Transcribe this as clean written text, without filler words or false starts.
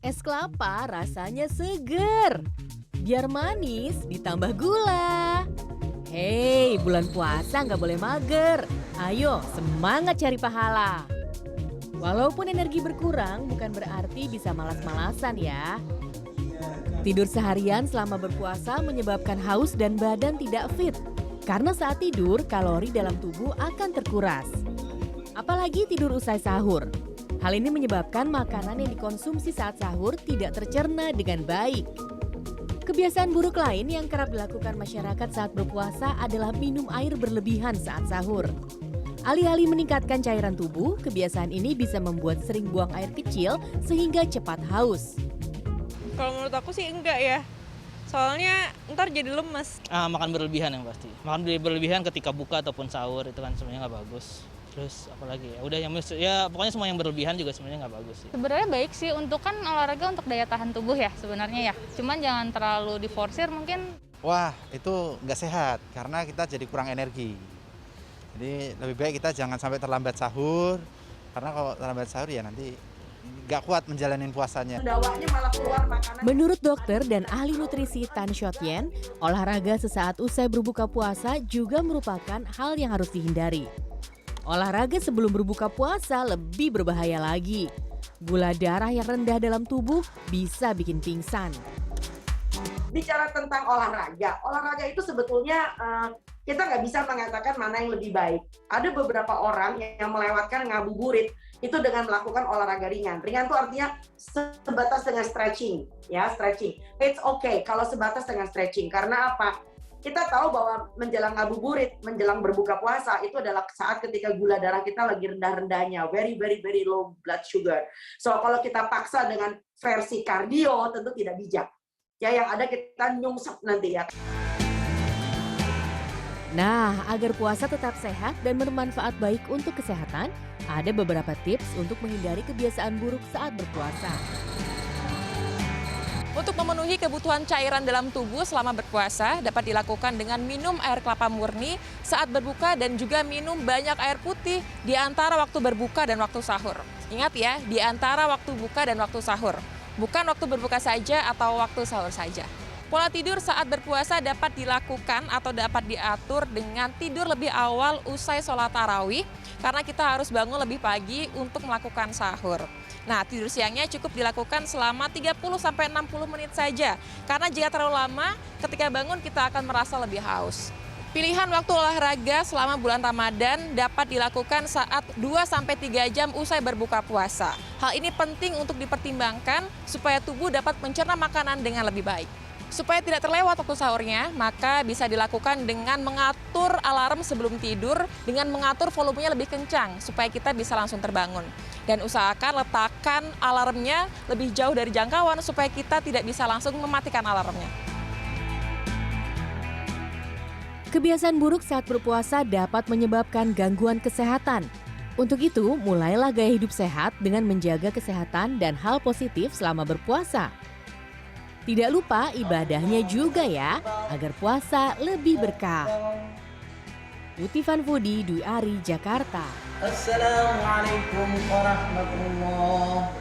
Es kelapa rasanya seger. Biar manis ditambah gula. Hei, bulan puasa nggak boleh mager. Ayo, semangat cari pahala. Walaupun energi berkurang, bukan berarti bisa malas-malasan ya. Tidur seharian selama berpuasa menyebabkan haus dan badan tidak fit. Karena saat tidur, kalori dalam tubuh akan terkuras. Apalagi tidur usai sahur. Hal ini menyebabkan makanan yang dikonsumsi saat sahur tidak tercerna dengan baik. Kebiasaan buruk lain yang kerap dilakukan masyarakat saat berpuasa adalah minum air berlebihan saat sahur. Alih-alih meningkatkan cairan tubuh, kebiasaan ini bisa membuat sering buang air kecil sehingga cepat haus. Kalau menurut aku sih enggak ya. Soalnya ntar jadi lemes. Makan berlebihan yang pasti. Makan berlebihan ketika buka ataupun sahur itu kan sebenarnya nggak bagus. Terus apalagi ya udah ya pokoknya semua yang berlebihan juga sebenarnya nggak bagus sih. Sebenarnya baik sih untuk kan olahraga untuk daya tahan tubuh ya sebenarnya ya. Cuman jangan terlalu diforsir mungkin. Wah, itu nggak sehat karena kita jadi kurang energi. Jadi lebih baik kita jangan sampai terlambat sahur, karena kalau terlambat sahur ya nanti nggak kuat menjalani puasanya. Menurut dokter dan ahli nutrisi Tan Shotyen, olahraga sesaat usai berbuka puasa juga merupakan hal yang harus dihindari. Olahraga sebelum berbuka puasa lebih berbahaya lagi. Gula darah yang rendah dalam tubuh bisa bikin pingsan. Bicara tentang olahraga itu sebetulnya kita nggak bisa mengatakan mana yang lebih baik. Ada beberapa orang yang melewatkan ngabuburit itu dengan melakukan olahraga ringan. Ringan itu artinya sebatas dengan stretching, ya stretching. It's okay kalau sebatas dengan stretching. Karena apa? Kita tahu bahwa menjelang ngabuburit, menjelang berbuka puasa itu adalah saat ketika gula darah kita lagi rendah-rendahnya, very low blood sugar. So kalau kita paksa dengan versi kardio tentu tidak bijak. Ya yang ada kita nyungsep nanti ya. Nah, agar puasa tetap sehat dan bermanfaat baik untuk kesehatan, ada beberapa tips untuk menghindari kebiasaan buruk saat berpuasa. Untuk memenuhi kebutuhan cairan dalam tubuh selama berpuasa dapat dilakukan dengan minum air kelapa murni saat berbuka dan juga minum banyak air putih di antara waktu berbuka dan waktu sahur. Ingat ya, di antara waktu buka dan waktu sahur. Bukan waktu berbuka saja atau waktu sahur saja. Pola tidur saat berpuasa dapat dilakukan atau dapat diatur dengan tidur lebih awal usai sholat tarawih karena kita harus bangun lebih pagi untuk melakukan sahur. Nah, tidur siangnya cukup dilakukan selama 30-60 menit saja karena jika terlalu lama, ketika bangun kita akan merasa lebih haus. Pilihan waktu olahraga selama bulan Ramadan dapat dilakukan saat 2-3 jam usai berbuka puasa. Hal ini penting untuk dipertimbangkan supaya tubuh dapat mencerna makanan dengan lebih baik. Supaya tidak terlewat waktu sahurnya, maka bisa dilakukan dengan mengatur alarm sebelum tidur, dengan mengatur volumenya lebih kencang, supaya kita bisa langsung terbangun. Dan usahakan letakkan alarmnya lebih jauh dari jangkauan, supaya kita tidak bisa langsung mematikan alarmnya. Kebiasaan buruk saat berpuasa dapat menyebabkan gangguan kesehatan. Untuk itu, mulailah gaya hidup sehat dengan menjaga kesehatan dan hal positif selama berpuasa. Tidak lupa ibadahnya juga ya, agar puasa lebih berkah. Uti Fanfudi, Dwi Ari, Jakarta. Assalamualaikum warahmatullahi